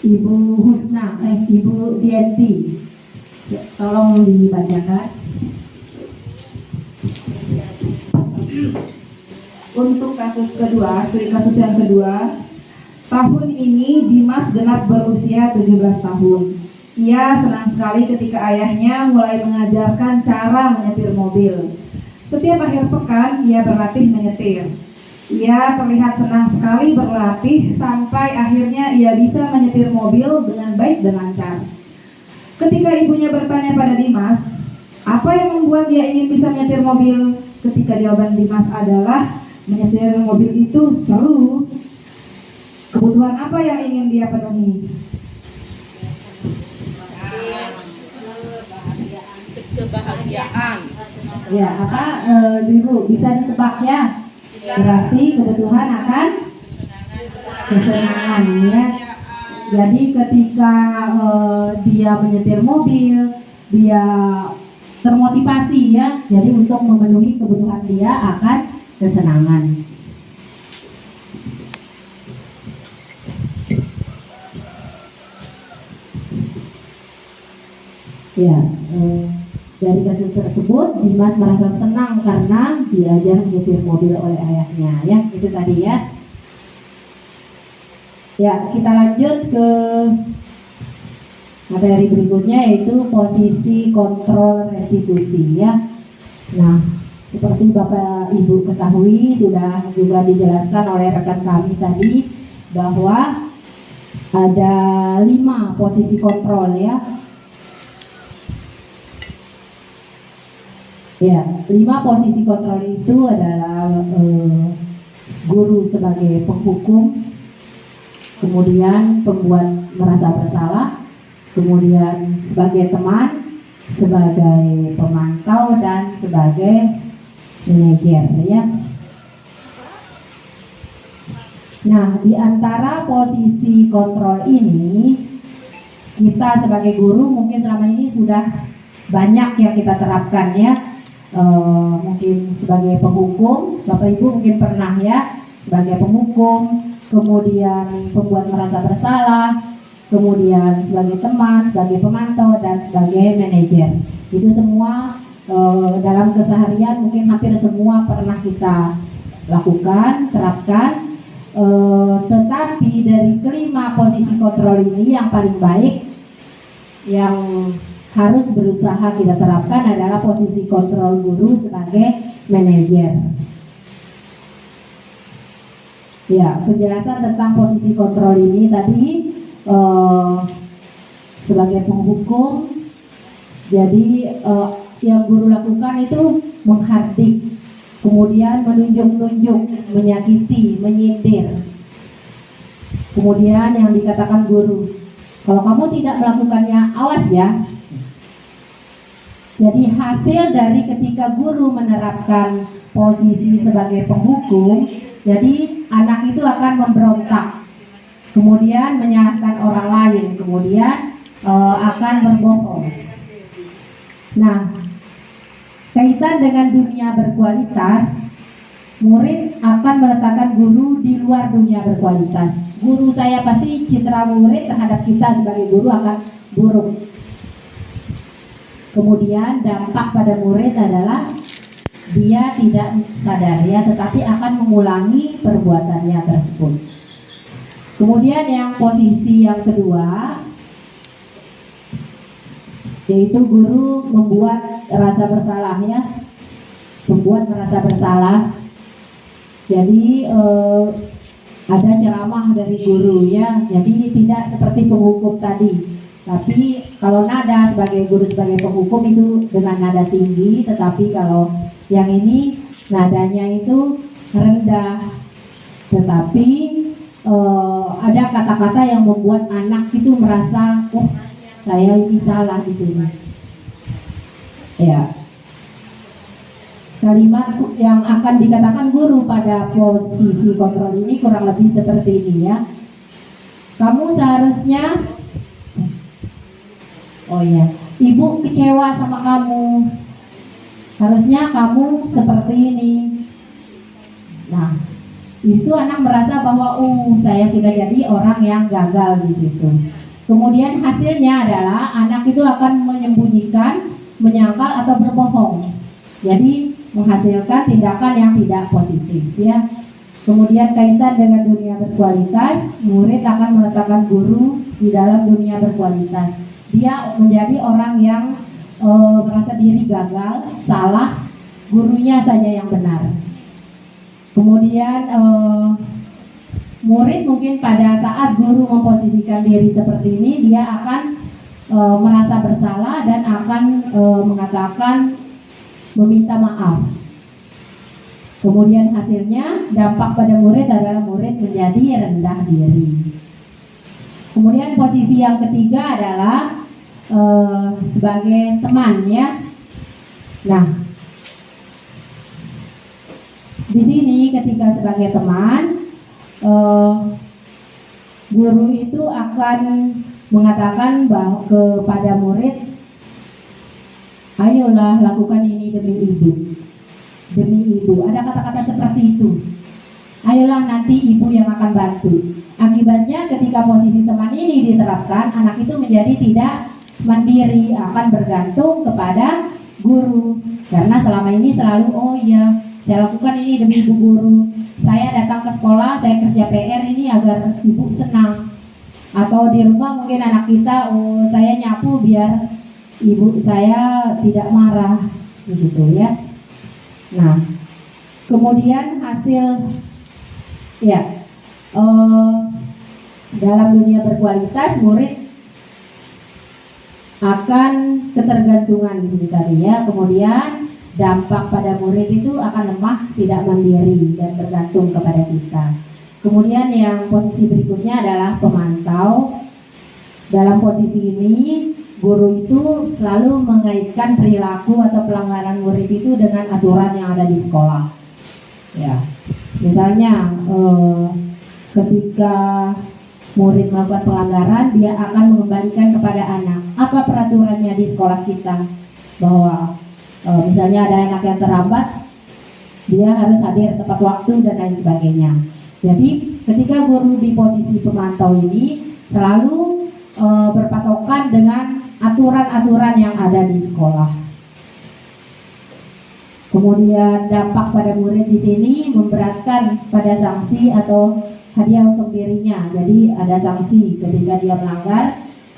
Ibu Husna, Ibu Dianti, tolong dibacakan. Untuk kasus kedua, studi kasus yang kedua, tahun ini Dimas genap berusia 17 tahun. Ia senang sekali ketika ayahnya mulai mengajarkan cara menyetir mobil. Setiap akhir pekan ia berlatih menyetir. Ia terlihat senang sekali berlatih sampai akhirnya ia bisa menyetir mobil dengan baik dan lancar. Ketika ibunya bertanya pada Dimas, apa yang membuat dia ingin bisa menyetir mobil? Ketika jawaban Dimas adalah, menyetir mobil itu seru. Kebutuhan apa yang ingin dia penuhi? Kebahagiaan. Ya, apa Ibu bisa ditebak ya? Berarti kebutuhan akan kesenangan ya. Jadi ketika dia menyetir mobil, dia termotivasi ya. Jadi untuk memenuhi kebutuhan dia akan kesenangan. Ya, dari kasus tersebut Dimas merasa senang karena diajar menyetir mobil oleh ayahnya ya. Itu tadi ya. Ya, kita lanjut ke materi berikutnya, yaitu posisi kontrol restitusi ya. Nah, seperti Bapak Ibu ketahui, sudah juga dijelaskan oleh rekan kami tadi bahwa ada 5 posisi kontrol ya. Ya, 5 posisi kontrol itu adalah guru sebagai penghukum, kemudian pembuat merasa bersalah, kemudian sebagai teman, sebagai pemantau, dan sebagai manajer ya. Nah, di antara posisi kontrol ini, kita sebagai guru mungkin selama ini sudah banyak yang kita terapkan ya. Mungkin sebagai penghukum, Bapak Ibu mungkin pernah ya, sebagai penghukum, kemudian pembuat merasa bersalah, kemudian sebagai teman, sebagai pemantau, dan sebagai manajer. Itu semua dalam keseharian mungkin hampir semua pernah kita lakukan, terapkan. Tetapi dari kelima posisi kontrol ini, yang paling baik yang harus berusaha kita terapkan adalah posisi kontrol guru sebagai manajer. Ya, penjelasan tentang posisi kontrol ini tadi sebagai penghukum, jadi yang guru lakukan itu menghardik, kemudian menunjuk-nunjuk, menyakiti, menyindir. Kemudian yang dikatakan guru, kalau kamu tidak melakukannya, awas ya. Jadi hasil dari ketika guru menerapkan posisi sebagai penghukum, jadi anak itu akan memberontak, kemudian menyalahkan orang lain, kemudian akan berbohong. Nah, kaitan dengan dunia berkualitas, murid akan meletakkan guru di luar dunia berkualitas. Guru saya pasti citra murid terhadap kita sebagai guru akan buruk. Kemudian dampak pada murid adalah dia tidak sadar ya, tetapi akan mengulangi perbuatannya tersebut. Kemudian yang posisi yang kedua, yaitu guru membuat rasa bersalah ya, membuat merasa bersalah. Jadi ada ceramah dari guru ya, jadi tidak seperti penghukum tadi. Tapi kalau nada sebagai guru sebagai penghukum itu dengan nada tinggi, tetapi kalau yang ini nadanya itu rendah, tetapi ada kata-kata yang membuat anak itu merasa, oh saya ini salah di sini. Ya, kalimat yang akan dikatakan guru pada posisi kontrol ini kurang lebih seperti ini ya. Kamu seharusnya, oh ya, ibu kecewa sama kamu. Harusnya kamu seperti ini. Nah, itu anak merasa bahwa saya sudah jadi orang yang gagal di situ. Kemudian hasilnya adalah anak itu akan menyembunyikan, menyangkal atau berbohong. Jadi menghasilkan tindakan yang tidak positif ya. Kemudian kaitan dengan dunia berkualitas, murid akan meletakkan guru di dalam dunia berkualitas. Dia menjadi orang yang merasa diri gagal, salah, gurunya saja yang benar. Kemudian murid mungkin pada saat guru memposisikan diri seperti ini, dia akan merasa bersalah dan akan mengatakan meminta maaf. Kemudian hasilnya dampak pada murid adalah murid menjadi rendah diri. Kemudian posisi yang ketiga adalah sebagai teman ya. Nah, di sini ketika sebagai teman, guru itu akan mengatakan bahwa kepada murid, ayolah lakukan ini demi ibu, demi ibu. Ada kata-kata seperti itu. Ayolah nanti ibu yang akan bantu. Akibatnya ketika posisi teman ini diterapkan, anak itu menjadi tidak mandiri, akan bergantung kepada guru. Karena selama ini selalu, oh iya, saya lakukan ini demi ibu guru. Saya datang ke sekolah, saya kerja PR ini agar ibu senang. Atau di rumah mungkin anak kita, oh saya nyapu biar ibu saya tidak marah, begitu ya. Nah, kemudian hasil ya dalam dunia berkualitas, murid akan ketergantungan di sini tadi ya. Kemudian dampak pada murid itu akan lemah, tidak mandiri dan bergantung kepada kita. Kemudian yang posisi berikutnya adalah pemantau. Dalam posisi ini guru itu selalu mengaitkan perilaku atau pelanggaran murid itu dengan aturan yang ada di sekolah. Ya, misalnya ketika murid melakukan pelanggaran, dia akan mengembalikan kepada anak apa peraturannya di sekolah kita, bahwa misalnya ada anak yang terlambat, dia harus hadir tepat waktu dan lain sebagainya. Jadi ketika guru di posisi pemantau ini selalu berpatokan dengan aturan-aturan yang ada di sekolah. Kemudian dampak pada murid di sini memberatkan pada sanksi atau hadiah untuk dirinya. Jadi ada sanksi ketika dia melanggar,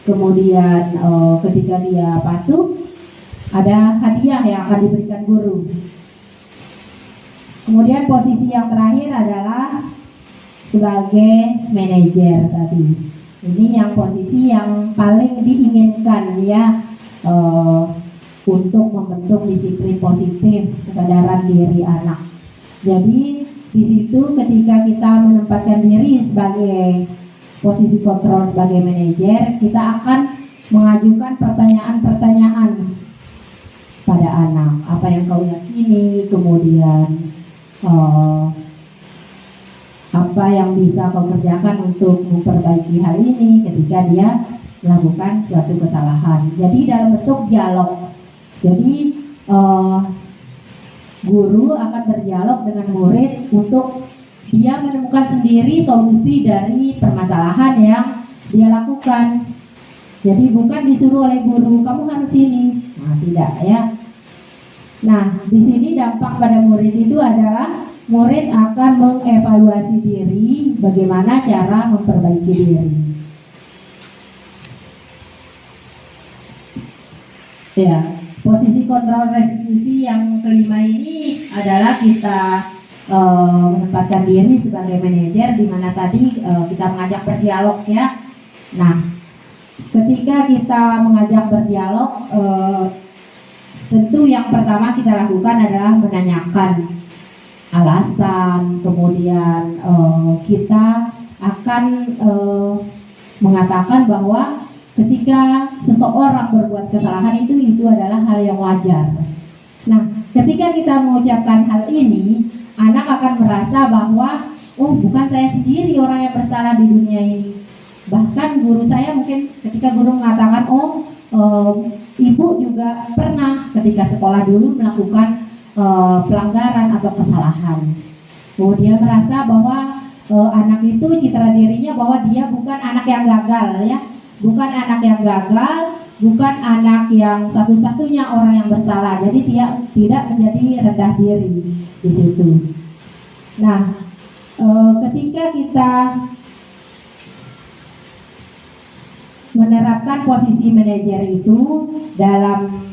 kemudian ketika dia patuh, ada hadiah yang akan diberikan guru. Kemudian posisi yang terakhir adalah sebagai manajer tadi. Ini yang posisi yang paling diinginkan ya, untuk membentuk disiplin positif, kesadaran diri anak. Jadi di situ ketika kita menempatkan diri sebagai posisi kontrol sebagai manajer, kita akan mengajukan pertanyaan-pertanyaan pada anak. Apa yang kau yakini, kemudian apa yang bisa kau kerjakan untuk memperbaiki hal ini ketika dia melakukan suatu kesalahan. Jadi dalam bentuk dialog. Jadi guru akan berdialog dengan murid untuk dia menemukan sendiri solusi dari permasalahan yang dia lakukan. Jadi bukan disuruh oleh guru, kamu harus ini. Nah, tidak ya. Nah, di sini dampak pada murid itu adalah murid akan mengevaluasi diri, bagaimana cara memperbaiki diri. Ya, posisi kontrol restitusi yang kelima ini adalah kita menempatkan diri sebagai manajer, di mana tadi kita mengajak berdialog ya. Nah, ketika kita mengajak berdialog, tentu yang pertama kita lakukan adalah menanyakan alasan, kemudian kita akan mengatakan bahwa ketika seseorang berbuat kesalahan itu adalah hal yang wajar. Nah, ketika kita mengucapkan hal ini, anak akan merasa bahwa oh, bukan saya sendiri orang yang bersalah di dunia ini. Bahkan guru saya mungkin ketika guru mengatakan ibu juga pernah ketika sekolah dulu melakukan pelanggaran atau kesalahan. Dia merasa bahwa anak itu citra dirinya bahwa dia bukan anak yang gagal ya, bukan anak yang gagal, bukan anak yang satu-satunya orang yang bersalah. Jadi dia tidak menjadi rendah diri di situ. Nah, ketika kita menerapkan posisi manajer itu dalam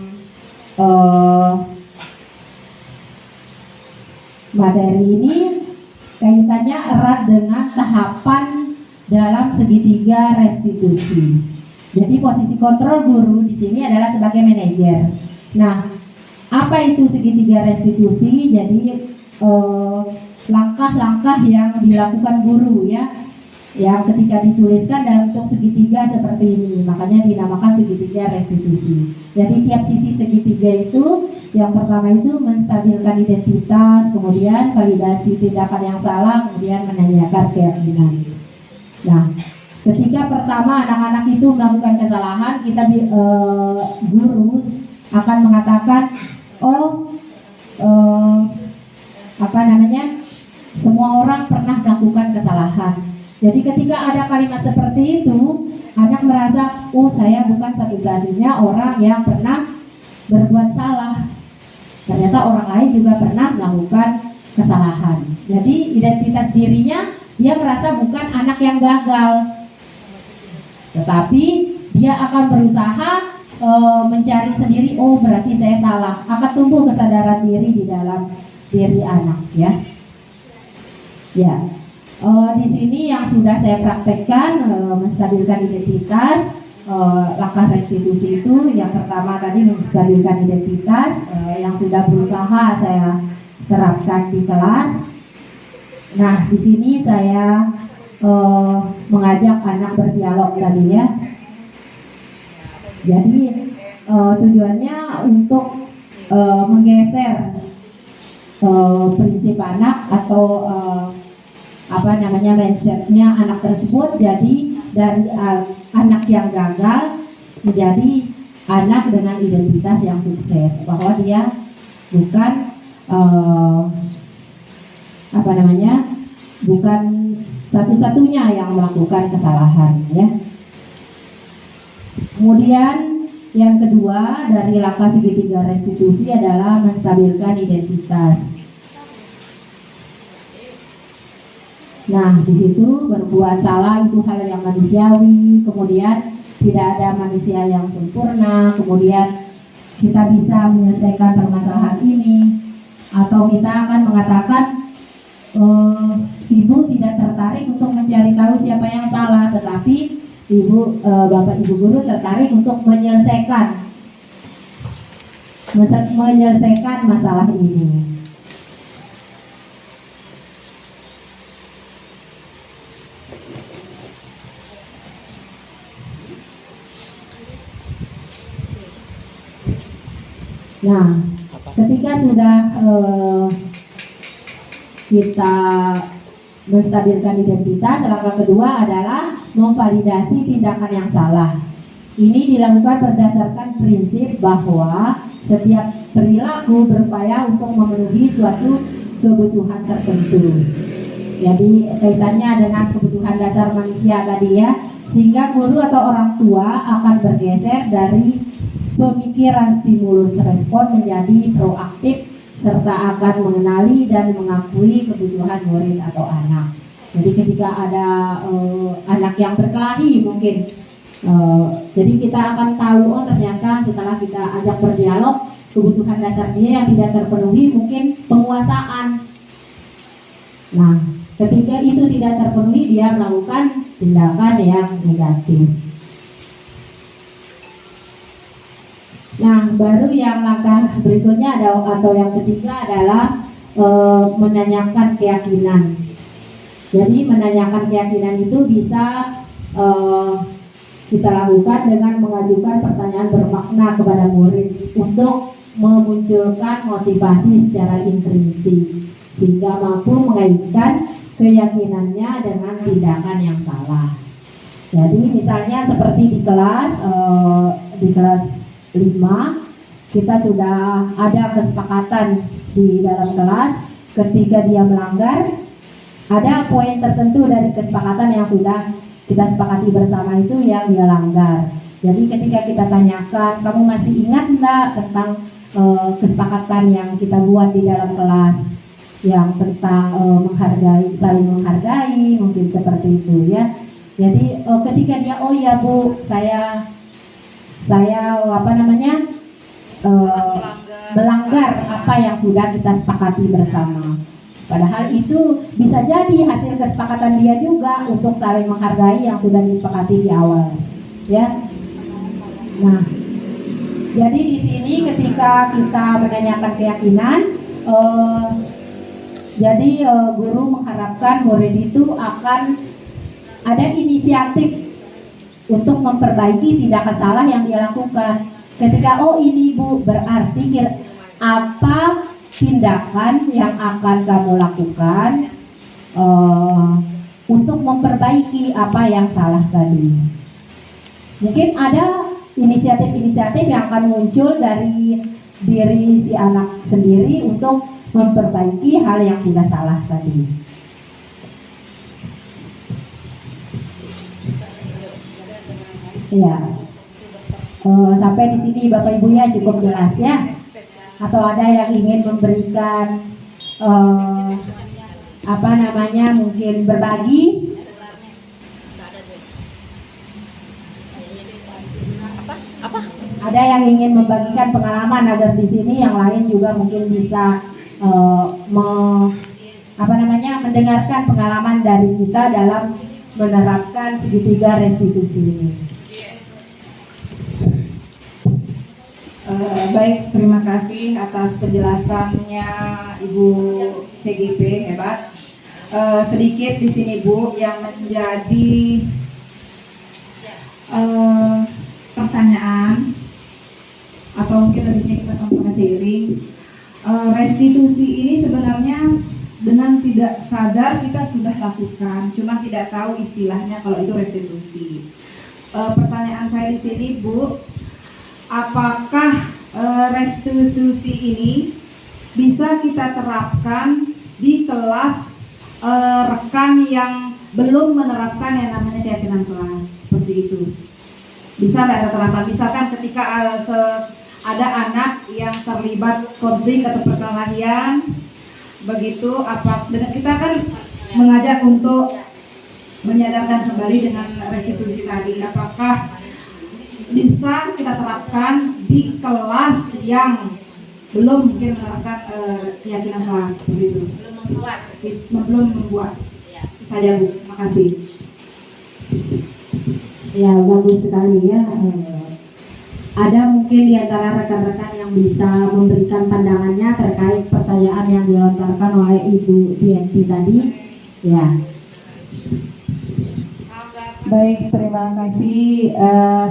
materi ini, kaitannya erat dengan tahapan dalam segitiga restitusi. Jadi posisi kontrol guru di sini adalah sebagai manajer. Nah, apa itu segitiga restitusi? Jadi langkah-langkah yang dilakukan guru ya, yang ketika dituliskan dalam bentuk segitiga seperti ini, makanya dinamakan segitiga restitusi. Jadi tiap sisi segitiga itu, yang pertama itu menstabilkan identitas, kemudian validasi tindakan yang salah, kemudian menanyakan keyakinan. Nah, ketika pertama anak-anak itu melakukan kesalahan, kita guru akan mengatakan, semua orang pernah melakukan kesalahan. Jadi ketika ada kalimat seperti itu, anak merasa, oh saya bukan satu-satunya orang yang pernah berbuat salah. Ternyata orang lain juga pernah melakukan kesalahan. Jadi identitas dirinya, dia merasa bukan anak yang gagal, tetapi dia akan berusaha mencari sendiri, oh berarti saya salah. Akan tumbuh kesadaran diri di dalam diri anak ya. Ya. Di sini yang sudah saya praktekkan menstabilkan identitas, langkah restitusi itu yang pertama tadi menstabilkan identitas, yang sudah berusaha saya terapkan di kelas. Nah, di sini saya mengajak anak berdialog tadi ya. Jadi tujuannya untuk menggeser prinsip anak atau mindsetnya anak tersebut, jadi dari anak yang gagal menjadi anak dengan identitas yang sukses, bahwa dia bukan bukan satu-satunya yang melakukan kesalahan ya. Kemudian yang kedua dari langkah segitiga restitusi adalah menstabilkan identitas. Nah, di situ berbuat salah itu hal yang manusiawi, kemudian tidak ada manusia yang sempurna, kemudian kita bisa menyelesaikan permasalahan ini, atau kita akan mengatakan ibu tidak tertarik untuk mencari tahu siapa yang salah, tetapi bapak ibu guru tertarik untuk menyelesaikan masalah ini. Nah, ketika sudah kita menstabilkan identitas, langkah kedua adalah memvalidasi tindakan yang salah. Ini dilakukan berdasarkan prinsip bahwa setiap perilaku berupaya untuk memenuhi suatu kebutuhan tertentu. Jadi kaitannya dengan kebutuhan dasar manusia tadi ya, sehingga guru atau orang tua akan bergeser dari pemikiran stimulus respon menjadi proaktif serta akan mengenali dan mengakui kebutuhan murid atau anak. Jadi ketika ada anak yang berkelahi mungkin, jadi kita akan tahu, oh ternyata setelah kita ajak berdialog, kebutuhan dasar dia yang tidak terpenuhi mungkin penguasaan. Nah, ketika itu tidak terpenuhi, dia melakukan tindakan yang negatif. Nah, baru yang langkah berikutnya atau yang ketiga adalah menanyakan keyakinan. Jadi menanyakan keyakinan itu bisa kita lakukan dengan mengajukan pertanyaan bermakna kepada murid untuk memunculkan motivasi secara intrinsik sehingga mampu mengaitkan keyakinannya dengan tindakan yang salah. Jadi misalnya seperti di kelas 5 kita sudah ada kesepakatan di dalam kelas, ketika dia melanggar ada poin tertentu dari kesepakatan yang sudah kita sepakati bersama itu yang dia langgar. Jadi ketika kita tanyakan, kamu masih ingat enggak tentang kesepakatan yang kita buat di dalam kelas yang tentang menghargai, saling menghargai, mungkin seperti itu ya. Jadi ketika dia, oh ya Bu, saya melanggar apa yang sudah kita sepakati bersama. Padahal itu bisa jadi hasil kesepakatan dia juga untuk saling menghargai yang sudah disepakati di awal, ya. Nah, jadi di sini ketika kita menanyakan keyakinan, jadi guru mengharapkan murid itu akan ada inisiatif untuk memperbaiki tindakan salah yang dia lakukan. Ketika oh ini Bu, berarti apa tindakan yang akan kamu lakukan untuk memperbaiki apa yang salah tadi. Mungkin ada inisiatif-inisiatif yang akan muncul dari diri si anak sendiri untuk memperbaiki hal yang sudah salah tadi. Ya, sampai di sini Bapak Ibu ya cukup jelas ya. Atau ada yang ingin memberikan mungkin berbagi. Ada yang ingin membagikan pengalaman agar di sini yang lain juga mungkin bisa mendengarkan pengalaman dari kita dalam menerapkan segitiga restitusi ini. Baik, terima kasih atas penjelasannya Ibu CGP, hebat. Sedikit di sini Bu yang menjadi pertanyaan atau mungkin lebihnya kita sama-sama sharing. Restitusi ini sebenarnya dengan tidak sadar kita sudah lakukan, cuma tidak tahu istilahnya kalau itu restitusi. Pertanyaan saya di sini Bu, apakah restitusi ini bisa kita terapkan di kelas rekan yang belum menerapkan yang namanya keyakinan kelas, seperti itu? Bisa nggak ada terapkan? Misalkan ketika ada anak yang terlibat konflik atau perkelahian, begitu dengan kita kan mengajak untuk menyadarkan kembali dengan restitusi tadi, apakah bisa kita terapkan di kelas yang belum mungkin menerapkan keyakinan kelas, begitu? Belum membuat. Saja Bu, makasih. Ya, bagus sekali ya. Ada mungkin di antara rekan-rekan yang bisa memberikan pandangannya terkait pertanyaan yang dilontarkan oleh Ibu Dianti tadi. Ya. Baik, terima kasih.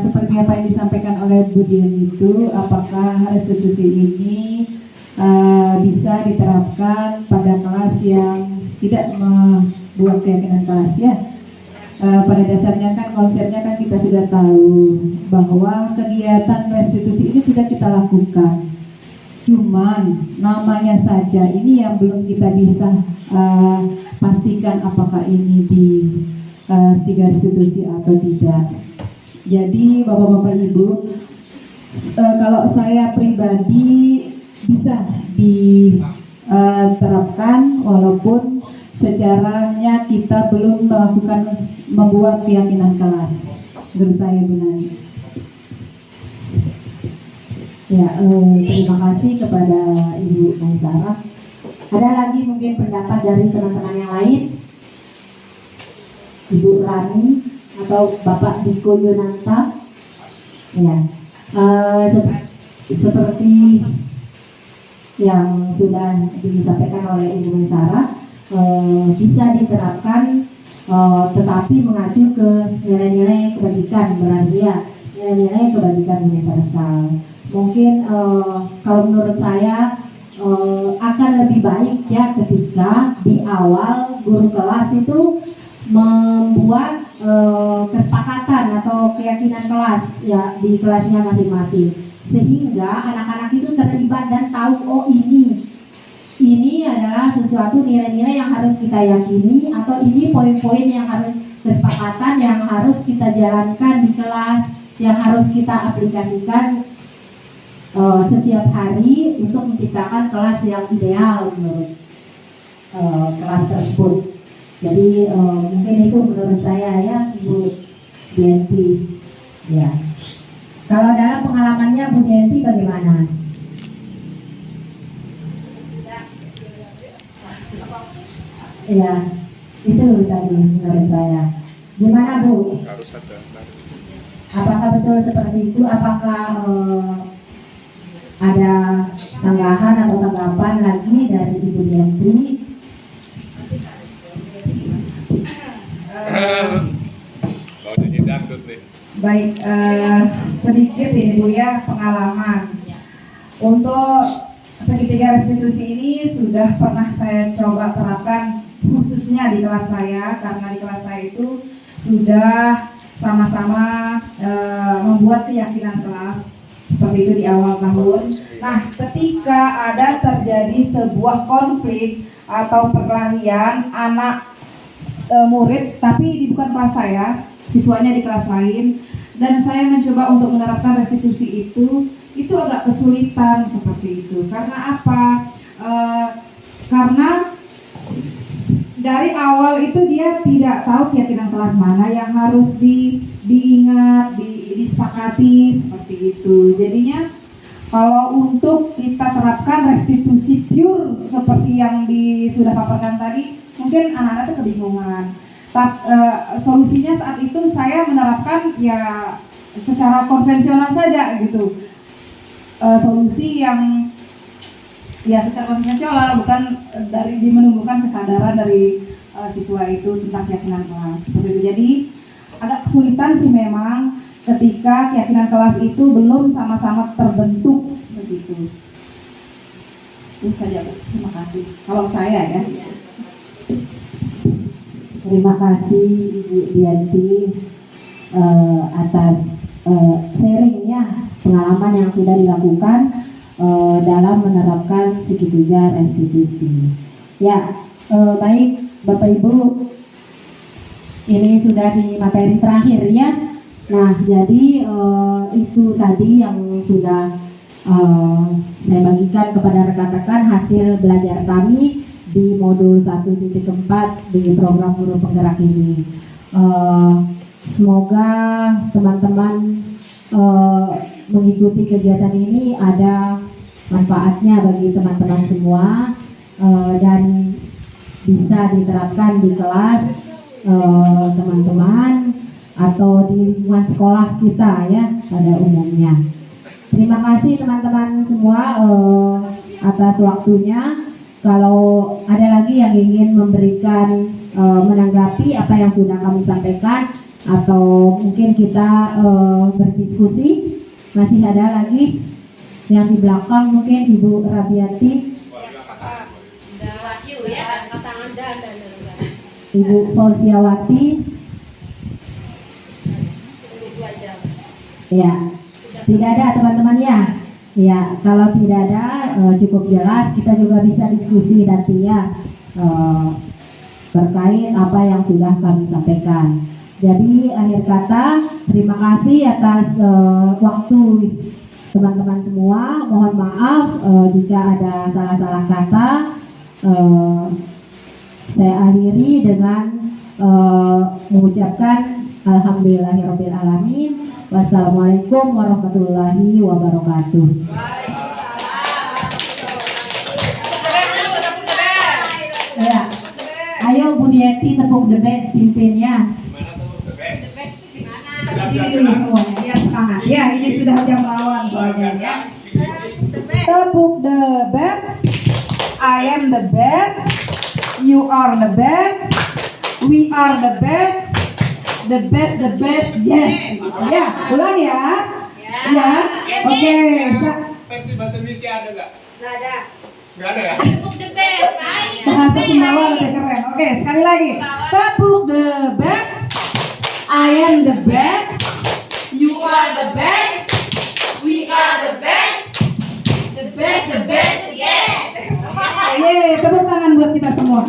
Seperti apa yang disampaikan oleh Bu Dian itu, apakah restitusi ini bisa diterapkan pada kelas yang tidak membuat keyakinan kelas ya? Pada dasarnya kan konsepnya kan kita sudah tahu bahwa kegiatan restitusi ini sudah kita lakukan. Cuman namanya saja ini yang belum kita bisa pastikan apakah ini di tiga restitusi atau tidak. Jadi Bapak-Bapak Ibu, Kalau saya pribadi bisa diterapkan walaupun secaranya kita belum melakukan membuat keyakinan kelas. Menurut saya benar. Ya, terima kasih kepada Ibu Maisarah. Ada lagi mungkin pendapat dari teman-teman yang lain? Ibu Rani atau Bapak Diko Yunanta? Ya, seperti yang sudah disampaikan oleh Ibu Maisarah, bisa diterapkan, tetapi mengacu ke nilai-nilai kebajikan, berarti ya nilai-nilai kebajikan universal. Mungkin kalau menurut saya akan lebih baik ya ketika di awal guru kelas itu membuat kesepakatan atau keyakinan kelas ya di kelasnya masing-masing, sehingga anak-anak itu terlibat dan tahu, oh ini adalah sesuatu nilai-nilai yang harus kita yakini, atau ini poin-poin yang harus kesepakatan yang harus kita jalankan di kelas, yang harus kita aplikasikan setiap hari untuk menciptakan kelas yang ideal menurut kelas tersebut. Jadi mungkin itu menurut saya ya Bu Dianti. Ya. Kalau dalam pengalamannya Bu Dianti bagaimana? Ya, itu tadi menurut saya. Gimana Bu? Apakah betul seperti itu? Apakah ada tanggapan atau tanggapan lagi dari Ibu Dianti? Baik, sedikit ini Bu ya pengalaman. Untuk segitiga restitusi ini sudah pernah saya coba terapkan khususnya di kelas saya, karena di kelas saya itu sudah sama-sama membuat keyakinan kelas seperti itu di awal tahun. Nah, ketika ada terjadi sebuah konflik atau perkelahian anak murid, tapi di bukan kelas saya, siswanya di kelas lain, dan saya mencoba untuk menerapkan restitusi itu agak kesulitan seperti itu. Karena apa? Karena dari awal itu dia tidak tahu keyakinan kelas mana yang harus diingat, disepakati seperti itu. Jadinya kalau untuk kita terapkan restitusi pure seperti yang sudah paparkan tadi, mungkin anak-anak itu kebingungan. Solusinya saat itu saya menerapkan ya secara konvensional saja gitu. Solusi yang ya secara konvensional, bukan dari menumbuhkan kesadaran dari siswa itu tentang keyakinan kelas seperti itu. Jadi agak kesulitan sih memang ketika keyakinan kelas itu belum sama-sama terbentuk begitu. Itu saja Bu, terima kasih. Kalau saya ya. Terima kasih Ibu Dianti atas sharingnya pengalaman yang sudah dilakukan dalam menerapkan segitiga restitusi. Ya, baik Bapak Ibu, ini sudah di materi terakhir ya. Nah, jadi itu tadi yang sudah saya bagikan kepada rekan-rekan hasil belajar kami di modul 1.4 di program Guru Penggerak ini. Semoga teman-teman mengikuti kegiatan ini ada manfaatnya bagi teman-teman semua, dan bisa diterapkan di kelas teman-teman atau di lingkungan sekolah kita ya pada umumnya. Terima kasih teman-teman semua atas waktunya. Kalau ada lagi yang ingin memberikan menanggapi apa yang sudah kami sampaikan, atau mungkin kita berdiskusi, masih ada lagi yang di belakang, mungkin Ibu Rabiati, Ibu Fauziawati, ya, tidak ada teman-teman ya. Ya, kalau tidak ada cukup jelas, kita juga bisa diskusi nanti ya terkait apa yang sudah kami sampaikan. Jadi akhir kata, terima kasih atas waktu teman-teman semua. Mohon maaf jika ada salah-salah kata. Saya akhiri dengan mengucapkan alhamdulillahirabbil alamin. Wassalamualaikum warahmatullahi wabarakatuh. Ya. Ayo Bu Dieti tepuk the best pimpinnya. Ini dulu semuanya, biar semangat. Ya, ini sudah jam lawan soalnya ya. Tepuk the best. I am the best. You are the best. We are the best. The best, yes. Ya, ulang ya. Ya. Oke. Versi bahasa Indonesia ada nggak? Nggak ada. Nggak ada ya? Tepuk the best. Bahasa Sumbawa lebih keren. Oke, sekali lagi. Tepuk the best. I am the best. You are the best. We are the best. The best, yes. Yeay, tepuk tangan buat kita semua.